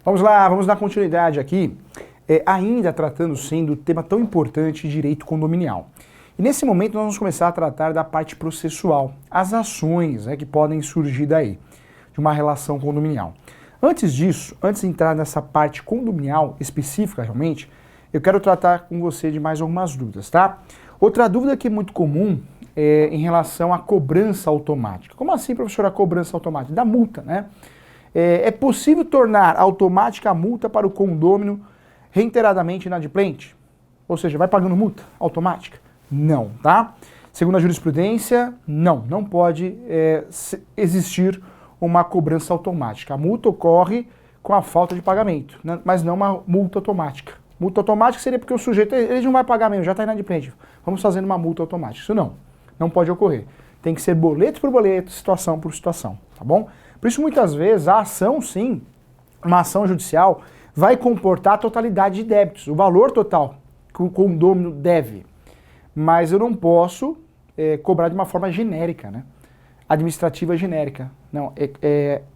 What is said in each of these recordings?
Vamos lá, vamos dar continuidade aqui, ainda tratando sim do tema tão importante, direito condominial. E nesse momento nós vamos começar a tratar da parte processual, as ações que podem surgir daí, de uma relação condominial. Antes disso, antes de entrar nessa parte condominial específica realmente, eu quero tratar com você de mais algumas dúvidas, tá? Outra dúvida que é muito comum é em relação à cobrança automática. Como assim, professor, a cobrança automática? Da multa, né? É possível tornar automática a multa para o condômino reiteradamente inadimplente? Ou seja, vai pagando multa automática? Não, tá? Segundo a jurisprudência, não pode existir uma cobrança automática. A multa ocorre com a falta de pagamento, né? Mas não uma multa automática. Multa automática seria porque o sujeito ele não vai pagar mesmo, já está inadimplente. Vamos fazendo uma multa automática. Isso não pode ocorrer. Tem que ser boleto por boleto, situação por situação, tá bom? Por isso, muitas vezes, a ação, sim, uma ação judicial, vai comportar a totalidade de débitos, o valor total que o condômino deve. Mas eu não posso cobrar de uma forma genérica, né? Administrativa genérica. Não,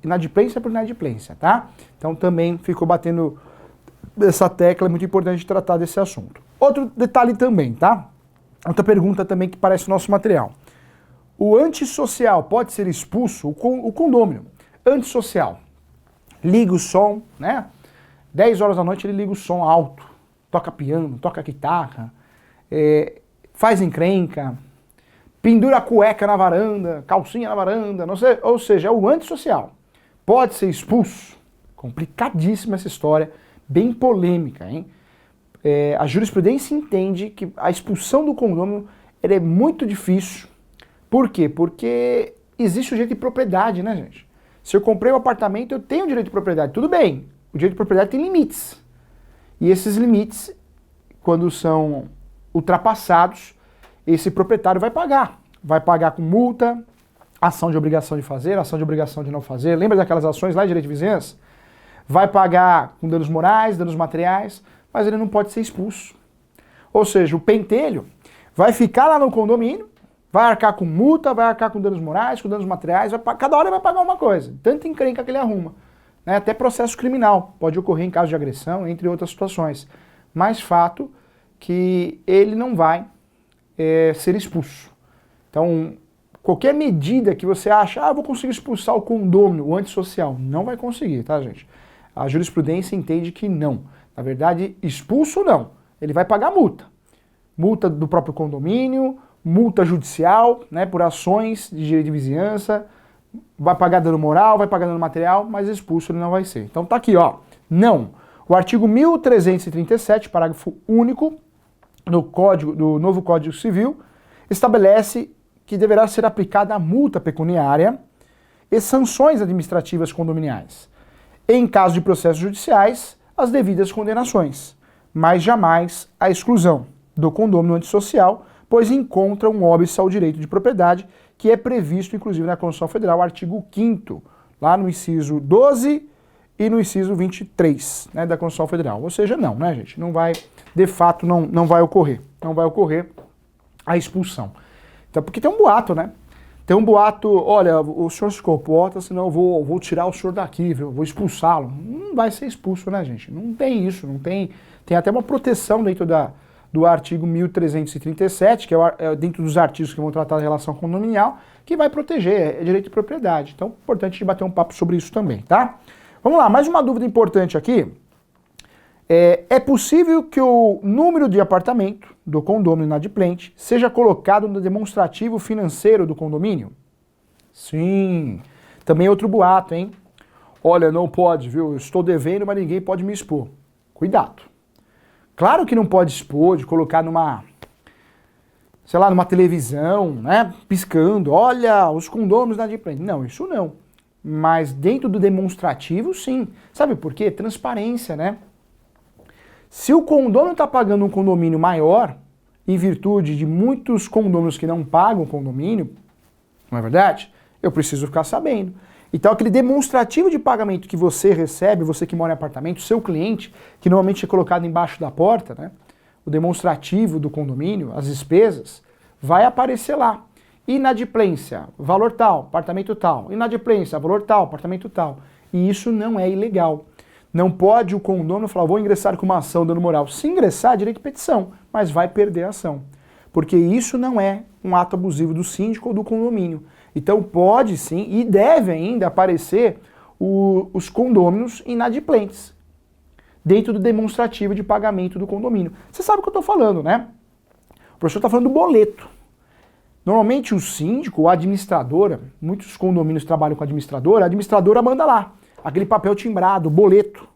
inadimplência por inadimplência, tá? Então também ficou batendo essa tecla, é muito importante tratar desse assunto. Outro detalhe também, tá? Outra pergunta também que parece o nosso material. O antissocial pode ser expulso? O condômino antissocial liga o som, né? 10 horas da noite ele liga o som alto, toca piano, toca guitarra, faz encrenca, pendura a cueca na varanda, calcinha na varanda, não sei, ou seja, é o antissocial. Pode ser expulso? Complicadíssima essa história, bem polêmica, hein? A jurisprudência entende que a expulsão do condômino é muito difícil. Por quê? Porque existe o direito de propriedade, né, gente? Se eu comprei um apartamento, eu tenho o direito de propriedade. Tudo bem, o direito de propriedade tem limites. E esses limites, quando são ultrapassados, esse proprietário vai pagar. Vai pagar com multa, ação de obrigação de fazer, ação de obrigação de não fazer. Lembra daquelas ações lá de direito de vizinhança? Vai pagar com danos morais, danos materiais, mas ele não pode ser expulso. Ou seja, o pentelho vai ficar lá no condomínio, vai arcar com multa, vai arcar com danos morais, com danos materiais, cada hora vai pagar uma coisa. Tanta encrenca que ele arruma. Né? Até processo criminal pode ocorrer em caso de agressão, entre outras situações. Mas fato que ele não vai ser expulso. Então, qualquer medida que você acha, eu vou conseguir expulsar o condômino, o antissocial, não vai conseguir, tá, gente? A jurisprudência entende que não. Na verdade, expulso não. Ele vai pagar multa. Multa do próprio condomínio, multa judicial, né, por ações de direito de vizinhança, vai pagar dano moral, vai pagar dano material, mas expulso ele não vai ser. Então tá aqui, ó, não. O artigo 1337, parágrafo único do novo Código Civil, estabelece que deverá ser aplicada a multa pecuniária e sanções administrativas condominiais. Em caso de processos judiciais, as devidas condenações, mas jamais a exclusão do condômino antissocial, pois encontra um óbice ao direito de propriedade, que é previsto, inclusive, na Constituição Federal, artigo 5º, lá no inciso 12 e no inciso 23, né, da Constituição Federal. Ou seja, não, né, gente? Não vai, de fato, não vai ocorrer. Não vai ocorrer a expulsão. Então, porque tem um boato, né? Tem um boato, olha, o senhor se comporta, senão eu vou tirar o senhor daqui, viu? Vou expulsá-lo. Não vai ser expulso, né, gente? Não tem isso, não tem... Tem até uma proteção dentro do artigo 1337, que é dentro dos artigos que vão tratar da relação condominial, que vai proteger, é direito de propriedade. Então, é importante de bater um papo sobre isso também, tá? Vamos lá, mais uma dúvida importante aqui. É possível que o número de apartamento do condômino inadimplente seja colocado no demonstrativo financeiro do condomínio? Sim. Também outro boato, hein? Olha, não pode, viu? Eu estou devendo, mas ninguém pode me expor. Cuidado. Claro que não pode expor, de colocar numa, sei lá, numa televisão, né, piscando, olha, os condôminos inadimplentes. Não, isso não. Mas dentro do demonstrativo, sim. Sabe por quê? Transparência, né? Se o condômino está pagando um condomínio maior, em virtude de muitos condôminos que não pagam condomínio, não é verdade? Eu preciso ficar sabendo. Então aquele demonstrativo de pagamento que você recebe, você que mora em apartamento, seu cliente, que normalmente é colocado embaixo da porta, né? O demonstrativo do condomínio, as despesas, vai aparecer lá. Inadimplência, valor tal, apartamento tal. Inadimplência, valor tal, apartamento tal. E isso não é ilegal. Não pode o condômino falar, vou ingressar com uma ação dano moral. Se ingressar, direito de petição, mas vai perder a ação. Porque isso não é um ato abusivo do síndico ou do condomínio. Então pode sim, e deve ainda aparecer os condôminos inadimplentes dentro do demonstrativo de pagamento do condomínio. Você sabe o que eu estou falando, né? O professor está falando do boleto. Normalmente o síndico ou a administradora, muitos condomínios trabalham com a administradora manda lá aquele papel timbrado, boleto.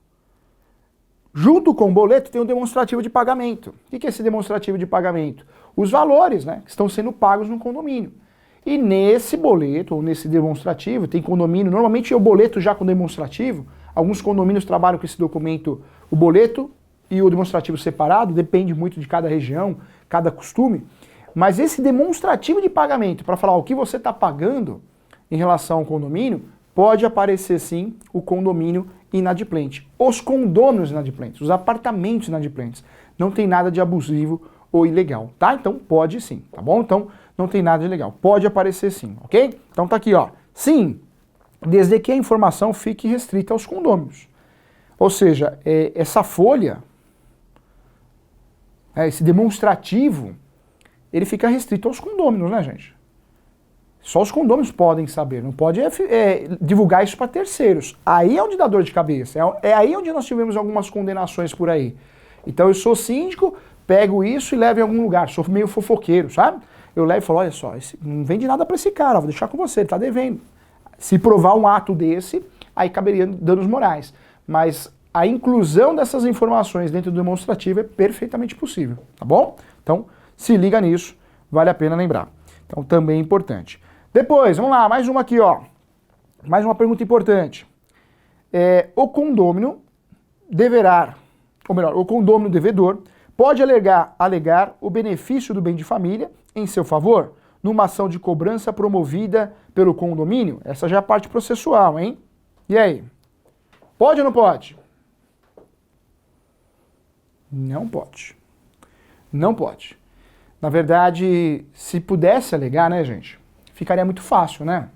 Junto com o boleto tem um demonstrativo de pagamento. O que é esse demonstrativo de pagamento? Os valores, né, que estão sendo pagos no condomínio. E nesse boleto, ou nesse demonstrativo, tem condomínio, normalmente é o boleto já com demonstrativo, alguns condomínios trabalham com esse documento, o boleto e o demonstrativo separado, depende muito de cada região, cada costume, mas esse demonstrativo de pagamento, para falar o que você está pagando em relação ao condomínio, pode aparecer sim o condomínio inadimplente. Os condôminos inadimplentes, os apartamentos inadimplentes. Não tem nada de abusivo ou ilegal, tá? Então pode sim, tá bom? Então não tem nada de ilegal. Pode aparecer sim, ok? Então tá aqui, ó. Sim, desde que a informação fique restrita aos condôminos. Ou seja, essa folha, esse demonstrativo, ele fica restrito aos condôminos, né, gente? Só os condôminos podem saber, não pode divulgar isso para terceiros. Aí é onde dá dor de cabeça, é aí onde nós tivemos algumas condenações por aí. Então eu sou síndico, pego isso e levo em algum lugar, sou meio fofoqueiro, sabe? Eu levo e falo, olha só, não vende nada para esse cara, vou deixar com você, ele tá devendo. Se provar um ato desse, aí caberia danos morais. Mas a inclusão dessas informações dentro do demonstrativo é perfeitamente possível, tá bom? Então se liga nisso, vale a pena lembrar. Então também é importante. Depois, vamos lá, mais uma aqui, ó. Mais uma pergunta importante. O condômino deverá, ou melhor, o condômino devedor pode alegar o benefício do bem de família em seu favor numa ação de cobrança promovida pelo condomínio? Essa já é a parte processual, hein? E aí? Pode ou não pode? Não pode. Não pode. Na verdade, se pudesse alegar, né, gente? Ficaria muito fácil, né?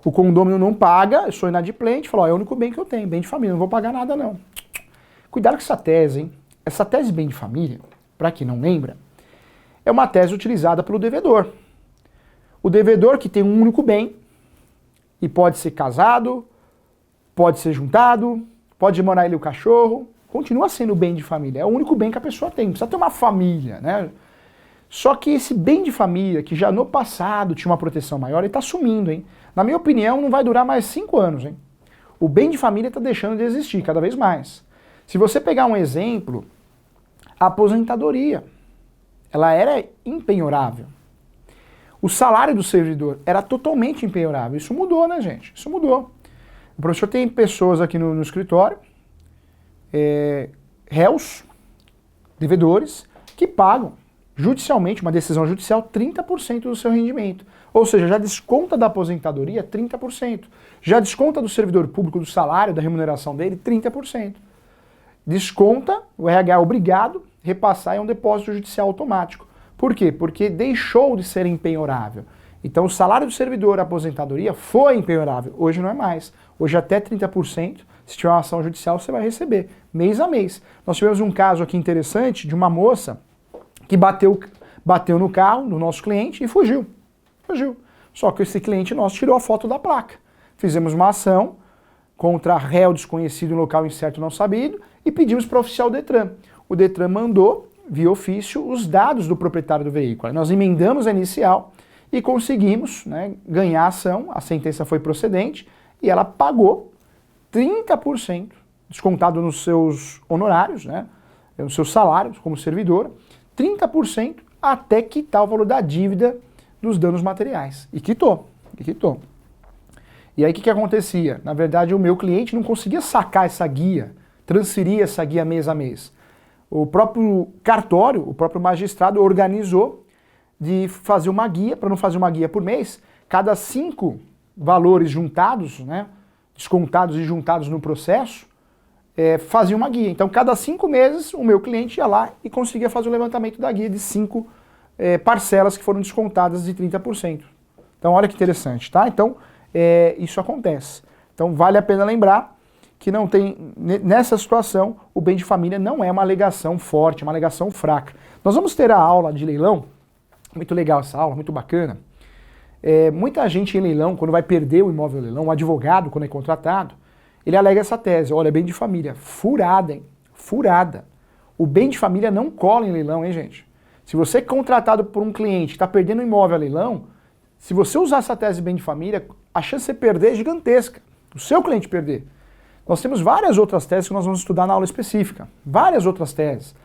O condômino não paga, eu sou inadimplente, fala, ó, é o único bem que eu tenho, bem de família, não vou pagar nada não. Cuidado com essa tese, hein? Essa tese bem de família, para quem não lembra, é uma tese utilizada pelo devedor. O devedor que tem um único bem, e pode ser casado, pode ser juntado, pode morar ele e o cachorro, continua sendo bem de família, é o único bem que a pessoa tem, precisa ter uma família, né? Só que esse bem de família, que já no passado tinha uma proteção maior, ele está sumindo, hein? Na minha opinião, não vai durar mais 5 anos, hein? O bem de família está deixando de existir cada vez mais. Se você pegar um exemplo, a aposentadoria, ela era impenhorável. O salário do servidor era totalmente impenhorável. Isso mudou, né, gente? Isso mudou. O professor tem pessoas aqui no escritório, réus, devedores, que pagam judicialmente, uma decisão judicial, 30% do seu rendimento. Ou seja, já desconta da aposentadoria 30%. Já desconta do servidor público, do salário, da remuneração dele, 30%. Desconta, o RH é obrigado a repassar em um depósito judicial automático. Por quê? Porque deixou de ser impenhorável. Então o salário do servidor, a aposentadoria, foi impenhorável. Hoje não é mais. Hoje até 30%, se tiver uma ação judicial, você vai receber, mês a mês. Nós tivemos um caso aqui interessante de uma moça que bateu no carro do nosso cliente e fugiu. Só que esse cliente nosso tirou a foto da placa. Fizemos uma ação contra réu desconhecido em local incerto não sabido e pedimos para o oficial Detran. O Detran mandou, via ofício, os dados do proprietário do veículo. Nós emendamos a inicial e conseguimos, né, ganhar a ação, a sentença foi procedente e ela pagou 30% descontado nos seus honorários, né, nos seus salários como servidor, 30% até quitar o valor da dívida dos danos materiais. E quitou. E aí o que acontecia? Na verdade, o meu cliente não conseguia sacar essa guia, transferir essa guia mês a mês. O próprio cartório, o próprio magistrado organizou de fazer uma guia, para não fazer uma guia por mês, cada 5 valores juntados, né, descontados e juntados no processo, fazia uma guia. Então, cada 5 meses, o meu cliente ia lá e conseguia fazer o levantamento da guia de 5 parcelas que foram descontadas de 30%. Então, olha que interessante, tá? Então, isso acontece. Então, vale a pena lembrar que não tem, nessa situação, o bem de família não é uma alegação forte, é uma alegação fraca. Nós vamos ter a aula de leilão, muito legal essa aula, muito bacana. Muita gente em leilão, quando vai perder o imóvel em leilão, o advogado, quando é contratado, ele alega essa tese, olha, bem de família, furada, hein? Furada. O bem de família não cola em leilão, hein, gente? Se você é contratado por um cliente que está perdendo um imóvel a leilão, se você usar essa tese de bem de família, a chance de você perder é gigantesca, o seu cliente perder. Nós temos várias outras teses que nós vamos estudar na aula específica. Várias outras teses.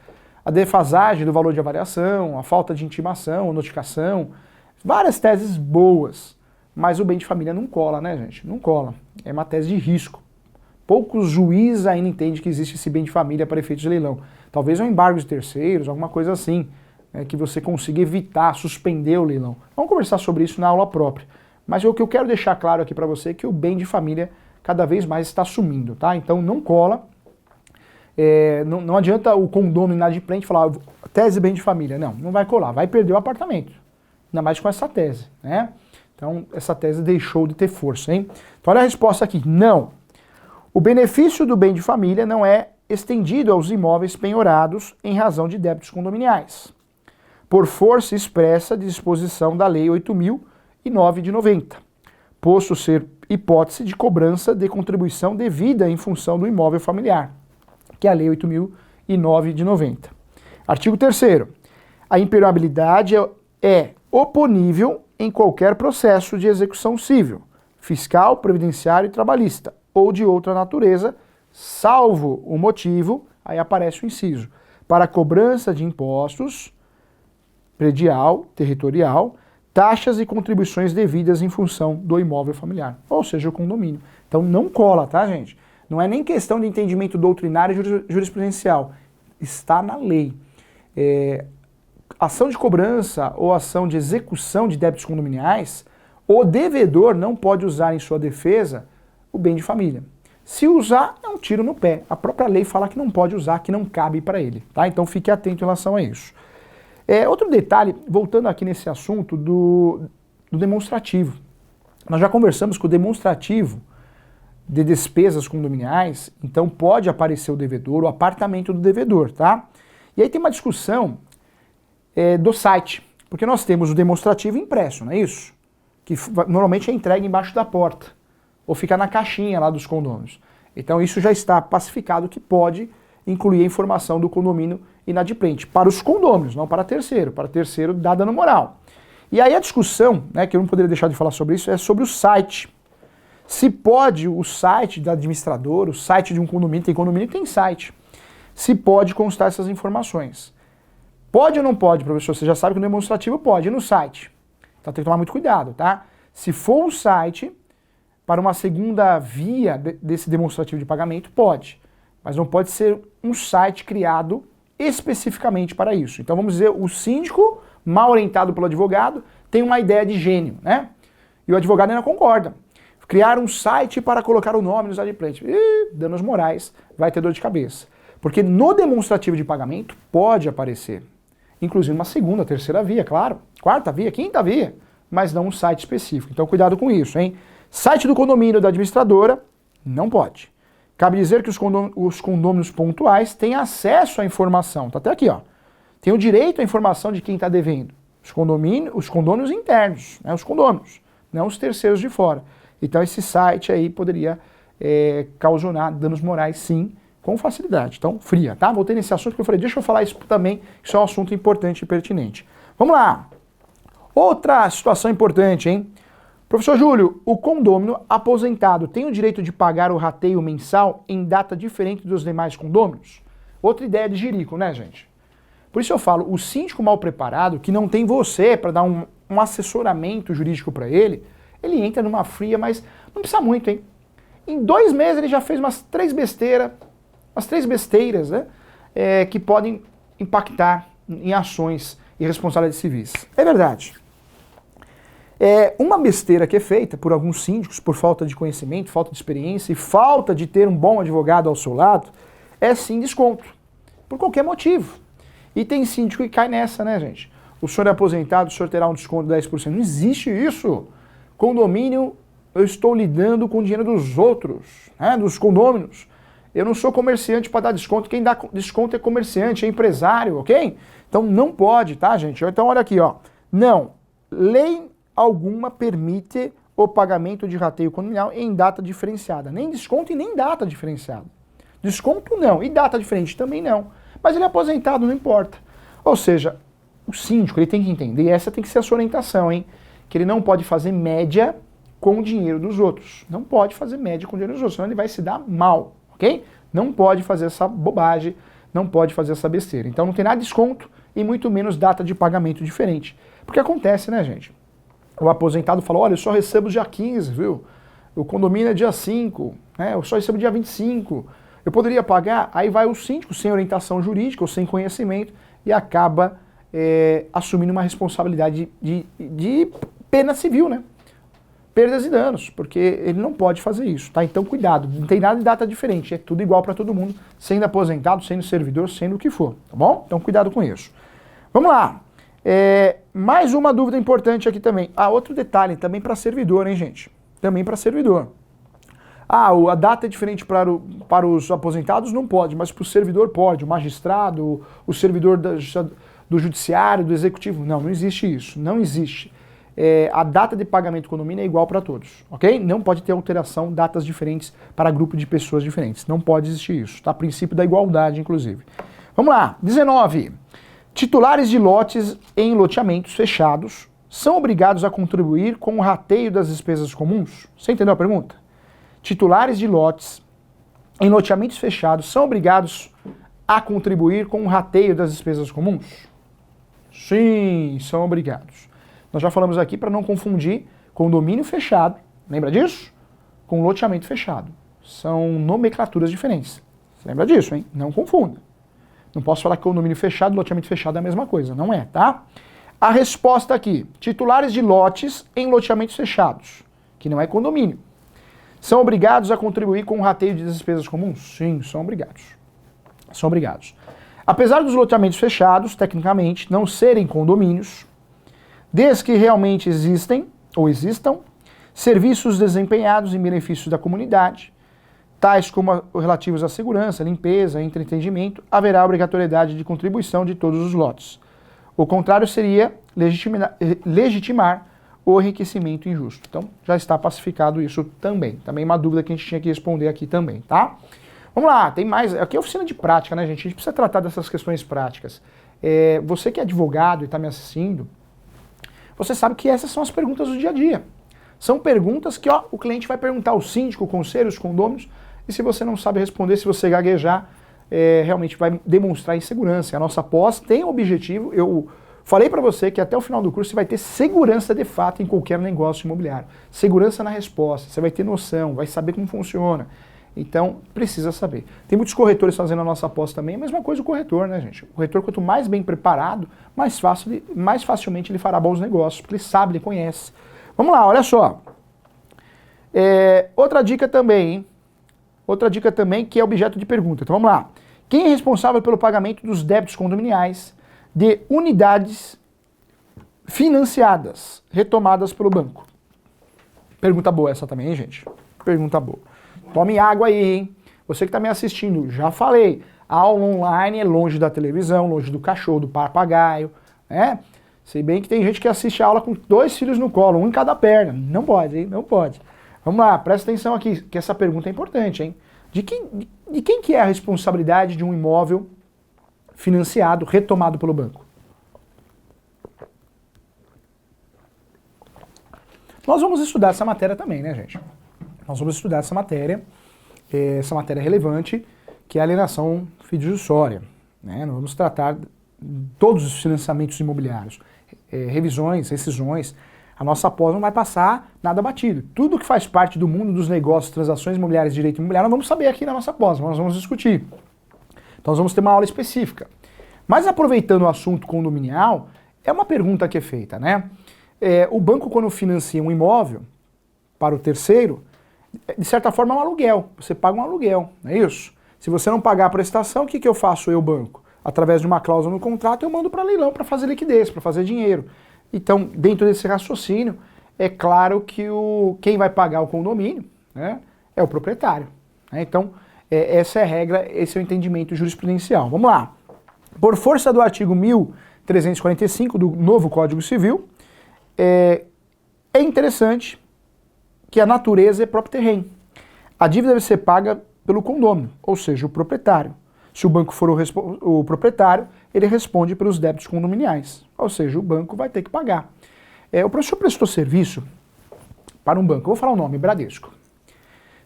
A defasagem do valor de avaliação, a falta de intimação, notificação. Várias teses boas. Mas o bem de família não cola, né, gente? Não cola. É uma tese de risco. Poucos juízes ainda entendem que existe esse bem de família para efeitos de leilão. Talvez um embargo de terceiros, alguma coisa assim, que você consiga evitar, suspender o leilão. Vamos conversar sobre isso na aula própria. Mas o que eu quero deixar claro aqui para você é que o bem de família cada vez mais está sumindo, tá? Então não cola, não adianta o condômino inadimplente falar tese bem de família, não vai colar, vai perder o apartamento, ainda mais com essa tese, né? Então essa tese deixou de ter força, hein? Então olha a resposta aqui, não. O benefício do bem de família não é estendido aos imóveis penhorados em razão de débitos condominiais, por força expressa de disposição da Lei 8.009 de 90, posto ser hipótese de cobrança de contribuição devida em função do imóvel familiar, que é a Lei 8.009 de 90. Artigo 3º. A impermeabilidade é oponível em qualquer processo de execução civil, fiscal, previdenciário e trabalhista, ou de outra natureza, salvo o motivo, aí aparece o inciso, para cobrança de impostos, predial, territorial, taxas e contribuições devidas em função do imóvel familiar, ou seja, o condomínio. Então não cola, tá, gente? Não é nem questão de entendimento doutrinário e jurisprudencial, está na lei. Ação de cobrança ou ação de execução de débitos condominiais, o devedor não pode usar em sua defesa o bem de família. Se usar, é um tiro no pé. A própria lei fala que não pode usar, que não cabe para ele, tá? Então fique atento em relação a isso. Outro detalhe, voltando aqui nesse assunto do demonstrativo. Nós já conversamos que o demonstrativo de despesas condominiais, então pode aparecer o devedor, o apartamento do devedor, tá? E aí tem uma discussão do site, porque nós temos o demonstrativo impresso, não é isso? Que normalmente é entregue embaixo da porta, ou fica na caixinha lá dos condôminos. Então isso já está pacificado que pode incluir a informação do condomínio inadimplente, para os condôminos, não para terceiro. Para terceiro dá dano moral. E aí a discussão, que eu não poderia deixar de falar sobre isso, é sobre o site. Se pode o site da administradora, o site de um condomínio, tem condomínio que tem site, se pode constar essas informações. Pode ou não pode, professor? Você já sabe que no demonstrativo pode, e no site? Então tem que tomar muito cuidado, tá? Se for um site, para uma segunda via desse demonstrativo de pagamento, pode. Mas não pode ser um site criado especificamente para isso. Então vamos dizer, o síndico, mal orientado pelo advogado, tem uma ideia de gênio, né? E o advogado ainda concorda. Criar um site para colocar o nome nos adimplentes. Danos morais, vai ter dor de cabeça. Porque no demonstrativo de pagamento pode aparecer, inclusive uma segunda, terceira via, claro, quarta via, quinta via, mas não um site específico. Então cuidado com isso, hein? Site do condomínio da administradora, não pode. Cabe dizer que os condôminos pontuais têm acesso à informação, tá até aqui, ó. Tem o direito à informação de quem está devendo. Os condôminos internos, né, os condôminos, não os terceiros de fora. Então esse site aí poderia causar danos morais, sim, com facilidade. Então, fria, tá? Voltei nesse assunto porque eu falei, deixa eu falar isso também, isso é um assunto importante e pertinente. Vamos lá. Outra situação importante, hein? Professor Júlio, o condômino aposentado tem o direito de pagar o rateio mensal em data diferente dos demais condôminos? Outra ideia de jirico, né, gente? Por isso eu falo, o síndico mal preparado, que não tem você para dar um assessoramento jurídico para ele entra numa fria, mas não precisa muito, hein? Em 2 meses ele já fez umas três besteiras, né? Que podem impactar em ações e responsabilidades civis. É verdade. Uma besteira que é feita por alguns síndicos, por falta de conhecimento, falta de experiência e falta de ter um bom advogado ao seu lado, é sim desconto, por qualquer motivo. E tem síndico que cai nessa, né, gente? O senhor é aposentado, o senhor terá um desconto de 10%. Não existe isso. Condomínio eu estou lidando com o dinheiro dos outros, né, dos condôminos. Eu não sou comerciante para dar desconto, quem dá desconto é comerciante, é empresário, ok? Então não pode, tá, gente? Então olha aqui, ó. Não, lei alguma permite o pagamento de rateio condominial em data diferenciada. Nem desconto e nem data diferenciada. Desconto não, e data diferente também não. Mas ele é aposentado, não importa. Ou seja, o síndico ele tem que entender, e essa tem que ser a sua orientação, hein? Que ele não pode fazer média com o dinheiro dos outros. Não pode fazer média com o dinheiro dos outros, senão ele vai se dar mal, ok? Não pode fazer essa bobagem, não pode fazer essa besteira. Então não tem nada de desconto e muito menos data de pagamento diferente. Porque acontece, né, gente? O aposentado fala, olha, eu só recebo dia 15, viu? O condomínio é dia 5, né? Eu só recebo dia 25. Eu poderia pagar? Aí vai o síndico sem orientação jurídica ou sem conhecimento e acaba assumindo uma responsabilidade de pena civil, né? Perdas e danos, porque ele não pode fazer isso, tá? Então cuidado, não tem nada de data diferente, é tudo igual para todo mundo, sendo aposentado, sendo servidor, sendo o que for, tá bom? Então cuidado com isso. Vamos lá. Mais uma dúvida importante aqui também. Outro detalhe, também para servidor, hein, gente? Também para servidor. A data é diferente para os aposentados? Não pode, mas para o servidor pode. O magistrado, o servidor do judiciário, do executivo. Não, não existe isso. Não existe. A data de pagamento do condomínio é igual para todos, ok? Não pode ter alteração, datas diferentes para grupo de pessoas diferentes. Não pode existir isso, tá? Princípio da igualdade, inclusive. Vamos lá. 19. Titulares de lotes em loteamentos fechados são obrigados a contribuir com o rateio das despesas comuns? Você entendeu a pergunta? Titulares de lotes em loteamentos fechados são obrigados a contribuir com o rateio das despesas comuns? Sim, são obrigados. Nós já falamos aqui para não confundir condomínio fechado, lembra disso? Com loteamento fechado. São nomenclaturas diferentes. Você lembra disso, hein? Não confunda. Não posso falar que condomínio fechado e loteamento fechado é a mesma coisa, não é, tá? A resposta aqui, titulares de lotes em loteamentos fechados, que não é condomínio, são obrigados a contribuir com o rateio de despesas comuns? Sim, são obrigados. São obrigados. Apesar dos loteamentos fechados, tecnicamente, não serem condomínios, desde que realmente existem, ou existam, serviços desempenhados em benefício da comunidade, tais como relativos à segurança, limpeza, entretenimento, haverá obrigatoriedade de contribuição de todos os lotes. O contrário seria legitimar o enriquecimento injusto. Então, já está pacificado isso também. Também uma dúvida que a gente tinha que responder aqui também, tá? Vamos lá, tem mais. Aqui é oficina de prática, né, gente? A gente precisa tratar dessas questões práticas. Você que é advogado e está me assistindo, você sabe que essas são as perguntas do dia a dia. São perguntas que o cliente vai perguntar ao síndico, ao conselho, aos condôminos, e se você não sabe responder, se você gaguejar, realmente vai demonstrar insegurança. A nossa pós tem o objetivo, eu falei para você que até o final do curso você vai ter segurança de fato em qualquer negócio imobiliário. Segurança na resposta, você vai ter noção, vai saber como funciona. Então, precisa saber. Tem muitos corretores fazendo a nossa pós também, a mesma coisa o corretor, né, gente? O corretor, quanto mais bem preparado, mais facilmente ele fará bons negócios, porque ele sabe, ele conhece. Vamos lá, olha só. Outra dica também, hein? Outra dica também que é objeto de pergunta. Então vamos lá. Quem é responsável pelo pagamento dos débitos condominiais de unidades financiadas, retomadas pelo banco? Pergunta boa essa também, hein, gente? Pergunta boa. Tome água aí, hein? Você que está me assistindo, já falei. A aula online é longe da televisão, longe do cachorro, do papagaio, né? Sei bem que tem gente que assiste a aula com 2 filhos no colo, um em cada perna. Não pode, hein? Não pode. Vamos lá, presta atenção aqui, que essa pergunta é importante, hein? De quem que é a responsabilidade de um imóvel financiado, retomado pelo banco? Nós vamos estudar essa matéria também, né, gente? Nós vamos estudar essa matéria relevante, que é a alienação fidejussória, né? Nós vamos tratar todos os financiamentos imobiliários, revisões, rescisões. A nossa pós não vai passar nada batido. Tudo que faz parte do mundo dos negócios, transações imobiliárias, direito imobiliário, nós vamos saber aqui na nossa pós, nós vamos discutir. Então nós vamos ter uma aula específica. Mas aproveitando o assunto condominial, é uma pergunta que é feita, né? O banco, quando financia um imóvel para o terceiro, de certa forma é um aluguel. Você paga um aluguel, não é isso? Se você não pagar a prestação, o que eu faço, eu, banco? Através de uma cláusula no contrato, eu mando para leilão para fazer liquidez, para fazer dinheiro. Então, dentro desse raciocínio, é claro que quem vai pagar o condomínio, né, é o proprietário. Né? Então, essa é a regra, esse é o entendimento jurisprudencial. Vamos lá. Por força do artigo 1345 do novo Código Civil, é interessante que a natureza é próprio terreno. A dívida deve ser paga pelo condômino, ou seja, o proprietário. Se o banco for o proprietário, ele responde pelos débitos condominiais, ou seja, o banco vai ter que pagar. O professor prestou serviço para um banco, eu vou falar o nome, Bradesco.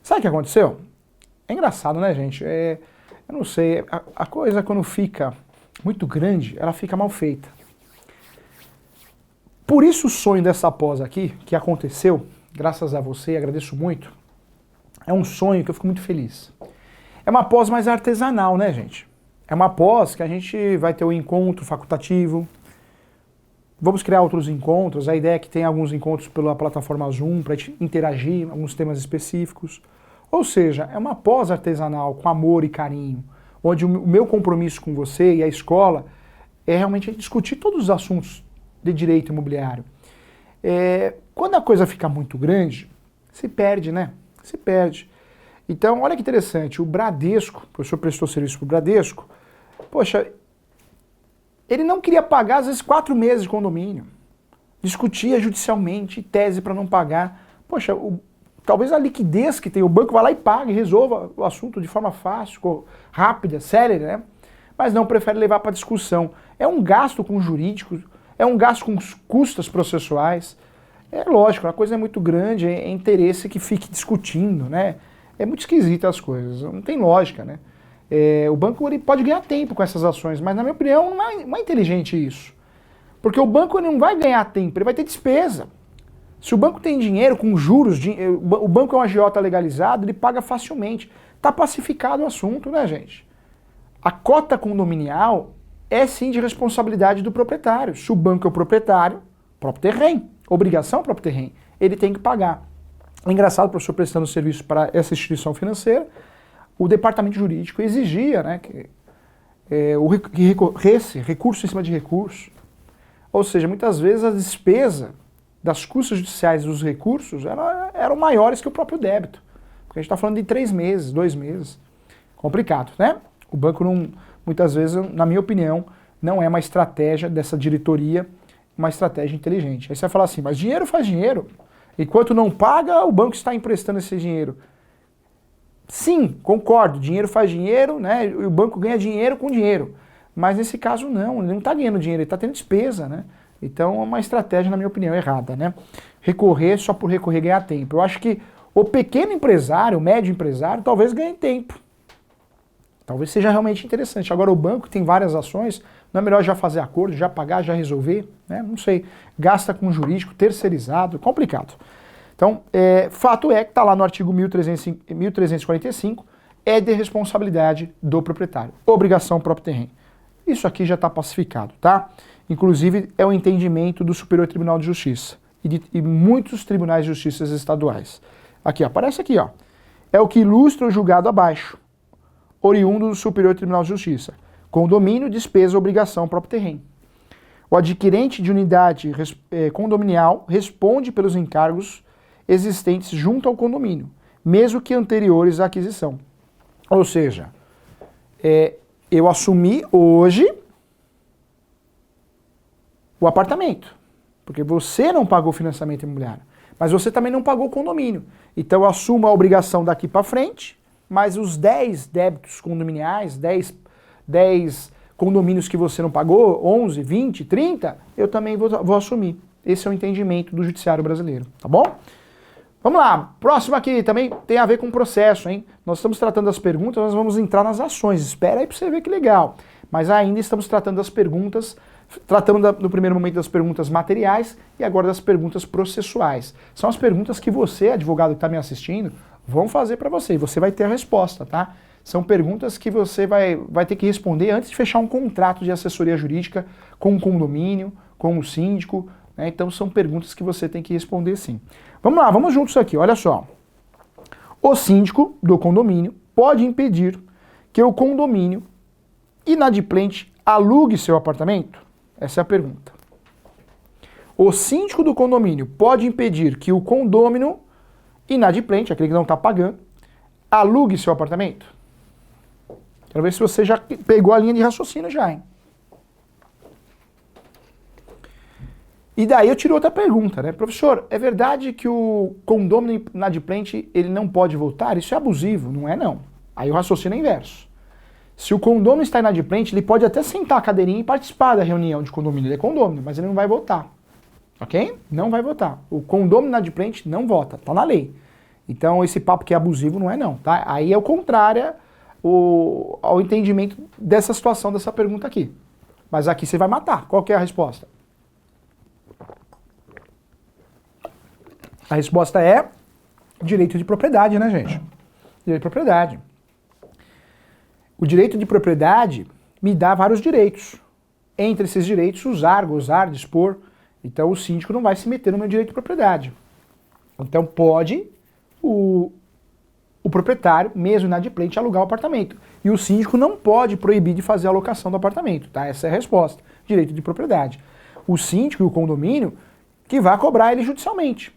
Sabe o que aconteceu? É engraçado, né, gente? Eu não sei, a coisa quando fica muito grande, ela fica mal feita. Por isso o sonho dessa pós aqui, que aconteceu, graças a você, agradeço muito, é um sonho que eu fico muito feliz. É uma pós mais artesanal, né, gente? É uma pós que a gente vai ter o encontro facultativo, vamos criar outros encontros, a ideia é que tem alguns encontros pela plataforma Zoom para interagir, alguns temas específicos. Ou seja, é uma pós artesanal, com amor e carinho, onde o meu compromisso com você e a escola é realmente discutir todos os assuntos de direito imobiliário. Quando a coisa fica muito grande, se perde, né? Se perde. Então, olha que interessante, o Bradesco, o professor prestou serviço para o Bradesco, poxa, ele não queria pagar, às vezes, 4 meses de condomínio. Discutia judicialmente, tese para não pagar. Poxa, talvez a liquidez que tem, o banco vai lá e paga e resolva o assunto de forma fácil, rápida, célere, né? Mas não, prefere levar para discussão. É um gasto com jurídicos, é um gasto com custas processuais. É lógico, a coisa é muito grande, é interesse que fique discutindo, né? É muito esquisita as coisas, não tem lógica, né? O banco ele pode ganhar tempo com essas ações, mas na minha opinião não é inteligente isso. Porque o banco ele não vai ganhar tempo, ele vai ter despesa. Se o banco tem dinheiro com juros, o banco é um agiota legalizado, ele paga facilmente. Está pacificado o assunto, né, gente? A cota condominial é sim de responsabilidade do proprietário. Se o banco é o proprietário, próprio terreno, obrigação próprio terreno, ele tem que pagar. É engraçado, o professor prestando serviço para essa instituição financeira, o departamento jurídico exigia, né, que recorresse recurso em cima de recurso. Ou seja, muitas vezes a despesa das custas judiciais dos recursos eram maiores que o próprio débito. Porque a gente está falando de 3 meses, 2 meses. Complicado, né? O banco, muitas vezes, na minha opinião, não é uma estratégia dessa diretoria, uma estratégia inteligente. Aí você vai falar assim, mas dinheiro faz dinheiro. Enquanto não paga, o banco está emprestando esse dinheiro. Sim, concordo, dinheiro faz dinheiro, né? E o banco ganha dinheiro com dinheiro. Mas nesse caso não, ele não está ganhando dinheiro, ele está tendo despesa, né? Então é uma estratégia, na minha opinião, errada, né? Recorrer só por recorrer ganhar tempo. Eu acho que o pequeno empresário, o médio empresário, talvez ganhe tempo. Talvez seja realmente interessante. Agora o banco tem várias ações, não é melhor já fazer acordo, já pagar, já resolver? Né? Não sei. Gasta com jurídico, terceirizado, complicado. Então, fato é que está lá no artigo 1345, é de responsabilidade do proprietário. Obrigação próprio terreno. Isso aqui já está pacificado, tá? Inclusive, é o entendimento do Superior Tribunal de Justiça e muitos tribunais de justiça estaduais. Aqui, ó, aparece aqui, ó. É o que ilustra o julgado abaixo, oriundo do Superior Tribunal de Justiça. Condomínio, despesa, obrigação, próprio terreno. O adquirente de unidade condominial responde pelos encargos existentes junto ao condomínio, mesmo que anteriores à aquisição. Ou seja, eu assumi hoje o apartamento, porque você não pagou o financiamento imobiliário, mas você também não pagou o condomínio. Então eu assumo a obrigação daqui para frente, mas os 10 débitos condominiais, 10 condomínios que você não pagou, 11, 20, 30, eu também vou assumir. Esse é o entendimento do judiciário brasileiro, tá bom? Vamos lá, próximo aqui também tem a ver com processo, hein? Nós estamos tratando das perguntas, nós vamos entrar nas ações. Espera aí para você ver que legal. Mas ainda estamos tratando das perguntas, tratamos no primeiro momento das perguntas materiais e agora das perguntas processuais. São as perguntas que você, advogado que está me assistindo, vão fazer para você e você vai ter a resposta, tá? São perguntas que você vai ter que responder antes de fechar um contrato de assessoria jurídica com o condomínio, com o síndico, né? Então são perguntas que você tem que responder sim. Vamos lá, vamos juntos aqui, olha só. O síndico do condomínio pode impedir que o condomínio inadimplente alugue seu apartamento? Essa é a pergunta. O síndico do condomínio pode impedir que o condômino inadimplente, aquele que não está pagando, alugue seu apartamento? Quero ver se você já pegou a linha de raciocínio já, hein? E daí eu tiro outra pergunta, né? Professor, é verdade que o condômino inadimplente ele não pode votar? Isso é abusivo, não é não. Aí o raciocínio é inverso. Se o condômino está inadimplente, ele pode até sentar a cadeirinha e participar da reunião de condomínio. Ele é condômino, mas ele não vai votar. Ok? Não vai votar. O condômino inadimplente não vota, tá na lei. Então esse papo que é abusivo não é não, tá? Aí é o contrário ao entendimento dessa situação, dessa pergunta aqui. Mas aqui você vai matar. Qual que é a resposta? A resposta é direito de propriedade, né, gente? Direito de propriedade. O direito de propriedade me dá vários direitos. Entre esses direitos, usar, gozar, dispor. Então o síndico não vai se meter no meu direito de propriedade. Então pode o proprietário, mesmo inadimplente, alugar o apartamento. E o síndico não pode proibir de fazer a alocação do apartamento, tá? Essa é a resposta. Direito de propriedade. O síndico e o condomínio que vai cobrar ele judicialmente,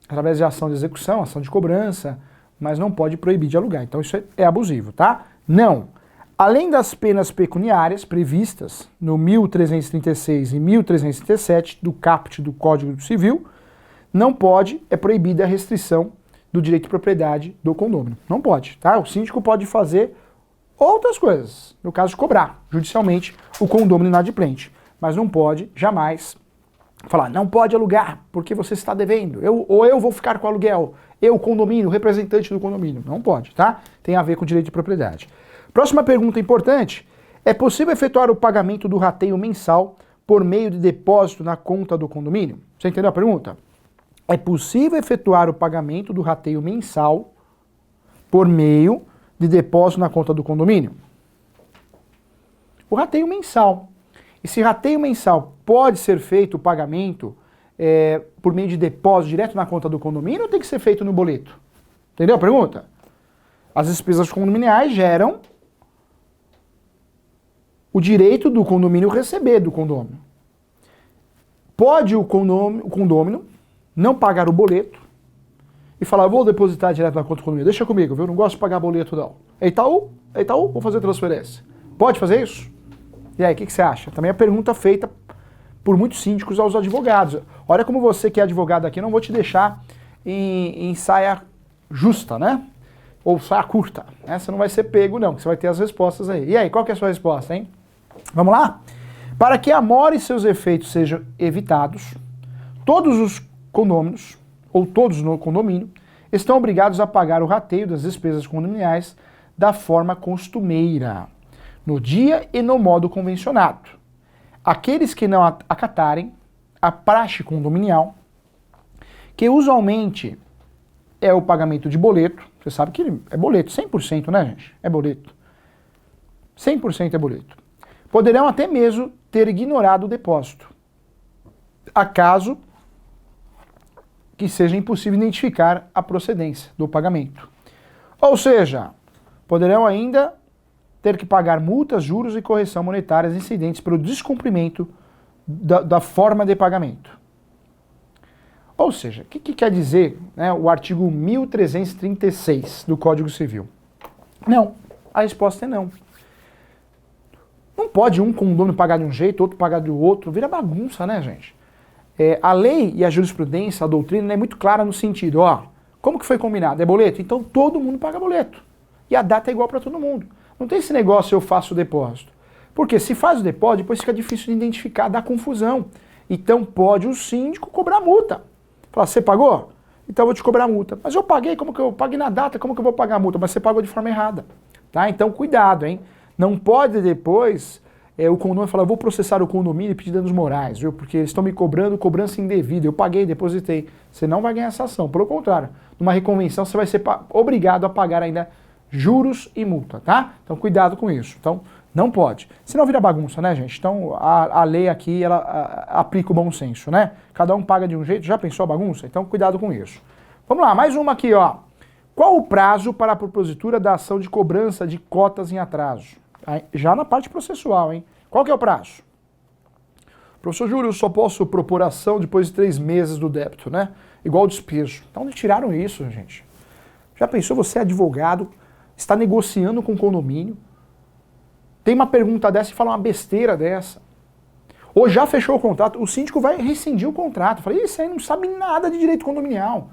através de ação de execução, ação de cobrança, mas não pode proibir de alugar. Então isso é abusivo, tá? Não. Além das penas pecuniárias previstas no 1336 e 1337 do caput do Código Civil, não pode, é proibida a restrição do direito de propriedade do condômino. Não pode, tá? O síndico pode fazer outras coisas, no caso de cobrar judicialmente o condômino inadimplente, mas não pode jamais falar, não pode alugar porque você está devendo, ou eu vou ficar com o aluguel, eu, condomínio, representante do condomínio. Não pode, tá? Tem a ver com o direito de propriedade. Próxima pergunta importante, é possível efetuar o pagamento do rateio mensal por meio de depósito na conta do condomínio? Você entendeu a pergunta? É possível efetuar o pagamento do rateio mensal por meio de depósito na conta do condomínio? O rateio mensal. Esse rateio mensal pode ser feito o pagamento por meio de depósito direto na conta do condomínio ou tem que ser feito no boleto? Entendeu a pergunta? As despesas condominiais geram o direito do condomínio receber do condômino. Pode o condômino não pagar o boleto e falar, vou depositar direto na conta do condomínio, deixa comigo, viu? Não gosto de pagar boleto não. É Itaú, vou fazer transferência. Pode fazer isso? E aí, o que você acha? Também é a pergunta feita por muitos síndicos aos advogados. Olha como você que é advogado aqui, não vou te deixar em saia justa, né? Ou saia curta. Né? Você não vai ser pego não, você vai ter as respostas aí. E aí, qual que é a sua resposta, hein? Vamos lá? Para que a mora e seus efeitos sejam evitados, todos os condôminos, ou todos no condomínio, estão obrigados a pagar o rateio das despesas condominiais da forma costumeira, no dia e no modo convencionado. Aqueles que não acatarem a praxe condominial, que usualmente é o pagamento de boleto, você sabe que é boleto, 100%, né, gente? É boleto. 100% é boleto. Poderão até mesmo ter ignorado o depósito, acaso que seja impossível identificar a procedência do pagamento. Ou seja, poderão ainda ter que pagar multas, juros e correção monetárias incidentes pelo descumprimento da forma de pagamento. Ou seja, o que quer dizer, né, o artigo 1336 do Código Civil? Não, a resposta é não. Não pode um condômino pagar de um jeito, outro pagar do outro, vira bagunça, né, gente? A lei e a jurisprudência, a doutrina é muito clara no sentido, ó, como que foi combinado? É boleto? Então todo mundo paga boleto. E a data é igual para todo mundo. Não tem esse negócio eu faço o depósito. Porque se faz o depósito, depois fica difícil de identificar, dá confusão. Então pode o síndico cobrar multa. Falar, você pagou? Então eu vou te cobrar multa. Mas eu paguei, como que eu paguei na data, como que eu vou pagar a multa? Mas você pagou de forma errada. Tá? Então cuidado, hein? Não pode depois o condomínio falar, eu vou processar o condomínio e pedir danos morais, viu? Porque eles estão me cobrando cobrança indevida. Eu paguei, depositei. Você não vai ganhar essa ação. Pelo contrário, numa reconvenção você vai ser obrigado a pagar ainda juros e multa, tá? Então cuidado com isso. Então não pode. Senão vira bagunça, né, gente? Então a lei aqui, ela aplica o bom senso, né? Cada um paga de um jeito, já pensou a bagunça? Então cuidado com isso. Vamos lá, mais uma aqui, ó. Qual o prazo para a propositura da ação de cobrança de cotas em atraso? Já na parte processual, hein? Qual que é o prazo? Professor Júlio, eu só posso propor ação depois de 3 meses do débito, né? Igual o despejo. Então, onde tiraram isso, gente? Já pensou, você é advogado, está negociando com o condomínio, tem uma pergunta dessa e fala uma besteira dessa. Ou já fechou o contrato, o síndico vai rescindir o contrato. Fala, esse aí não sabe nada de direito condominial.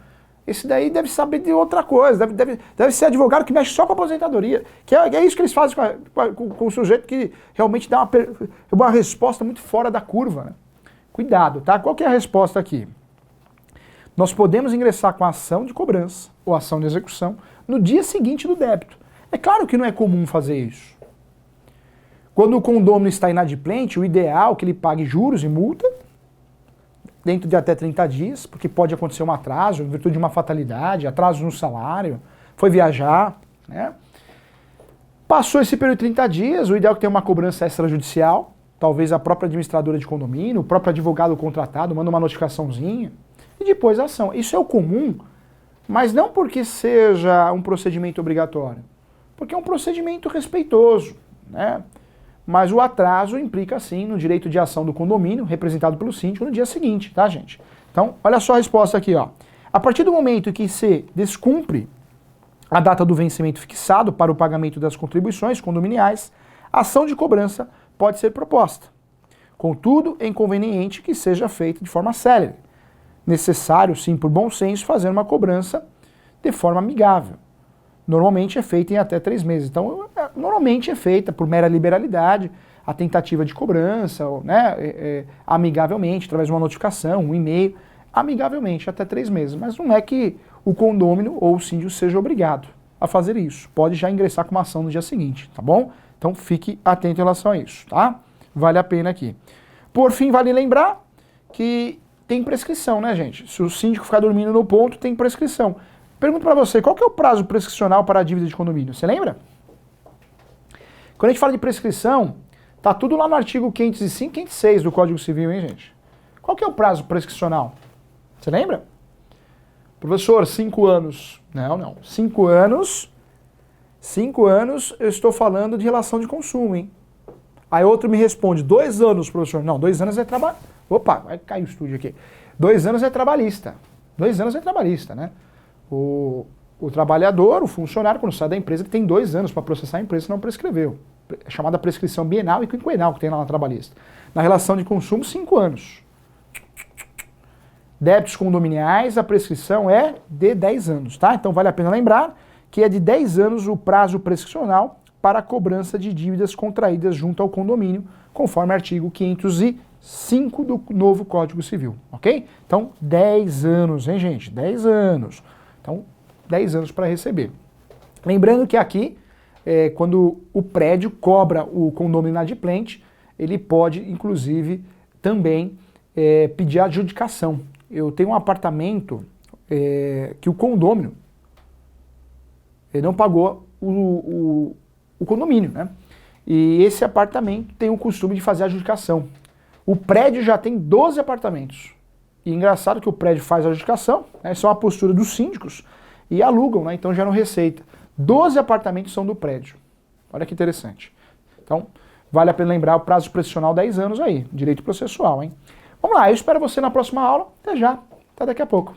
Esse daí deve saber de outra coisa, deve ser advogado que mexe só com a aposentadoria. Que é isso que eles fazem com o sujeito que realmente dá uma resposta muito fora da curva. Né? Cuidado, tá? Qual que é a resposta aqui? Nós podemos ingressar com a ação de cobrança ou ação de execução no dia seguinte do débito. É claro que não é comum fazer isso. Quando o condômino está inadimplente, o ideal é que ele pague juros e multa dentro de até 30 dias, porque pode acontecer um atraso, em virtude de uma fatalidade, atraso no salário, foi viajar, né? Passou esse período de 30 dias, o ideal é que tenha uma cobrança extrajudicial, talvez a própria administradora de condomínio, o próprio advogado contratado manda uma notificaçãozinha, e depois a ação. Isso é o comum, mas não porque seja um procedimento obrigatório, porque é um procedimento respeitoso, né? Mas o atraso implica, sim, no direito de ação do condomínio, representado pelo síndico, no dia seguinte, tá, gente? Então, olha só a resposta aqui, ó. A partir do momento que se descumpre a data do vencimento fixado para o pagamento das contribuições condominiais, a ação de cobrança pode ser proposta. Contudo, é inconveniente que seja feita de forma célere. Necessário, sim, por bom senso, fazer uma cobrança de forma amigável. Normalmente é feita em até 3 meses. Então, normalmente é feita por mera liberalidade, a tentativa de cobrança, né, amigavelmente, através de uma notificação, um e-mail, amigavelmente, até 3 meses. Mas não é que o condômino ou o síndico seja obrigado a fazer isso. Pode já ingressar com uma ação no dia seguinte, tá bom? Então, fique atento em relação a isso, tá? Vale a pena aqui. Por fim, vale lembrar que tem prescrição, né, gente? Se o síndico ficar dormindo no ponto, tem prescrição. Pergunto para você, qual que é o prazo prescricional para a dívida de condomínio? Você lembra? Quando a gente fala de prescrição, tá tudo lá no artigo 505 e 506 do Código Civil, hein, gente? Qual que é o prazo prescricional? Você lembra? Professor, 5 anos. Não. 5 anos. 5 anos eu estou falando de relação de consumo, hein? Aí outro me responde, 2 anos, professor. Não, 2 anos é trabalho. Opa, vai cair o estúdio aqui. 2 anos é trabalhista. 2 anos é trabalhista, né? O trabalhador, o funcionário, quando sai da empresa, ele tem 2 anos para processar a empresa, se não prescreveu. É chamada prescrição bienal e quinquenal que tem lá na trabalhista. Na relação de consumo, 5 anos. Débitos condominiais, a prescrição é de 10 anos, tá? Então vale a pena lembrar que é de 10 anos o prazo prescricional para a cobrança de dívidas contraídas junto ao condomínio, conforme artigo 505 do novo Código Civil, ok? Então, 10 anos, hein, gente? 10 anos. Então, 10 anos para receber. Lembrando que aqui, quando o prédio cobra o condomínio inadimplente, ele pode, inclusive, também pedir adjudicação. Eu tenho um apartamento que o condômino não pagou o condomínio, né? E esse apartamento tem o costume de fazer adjudicação. O prédio já tem 12 apartamentos. E engraçado que o prédio faz a adjudicação, né, isso é uma postura dos síndicos, e alugam, né, então geram receita. 12 apartamentos são do prédio. Olha que interessante. Então, vale a pena lembrar o prazo prescricional 10 anos aí, direito processual, hein? Vamos lá, eu espero você na próxima aula. Até já, até daqui a pouco.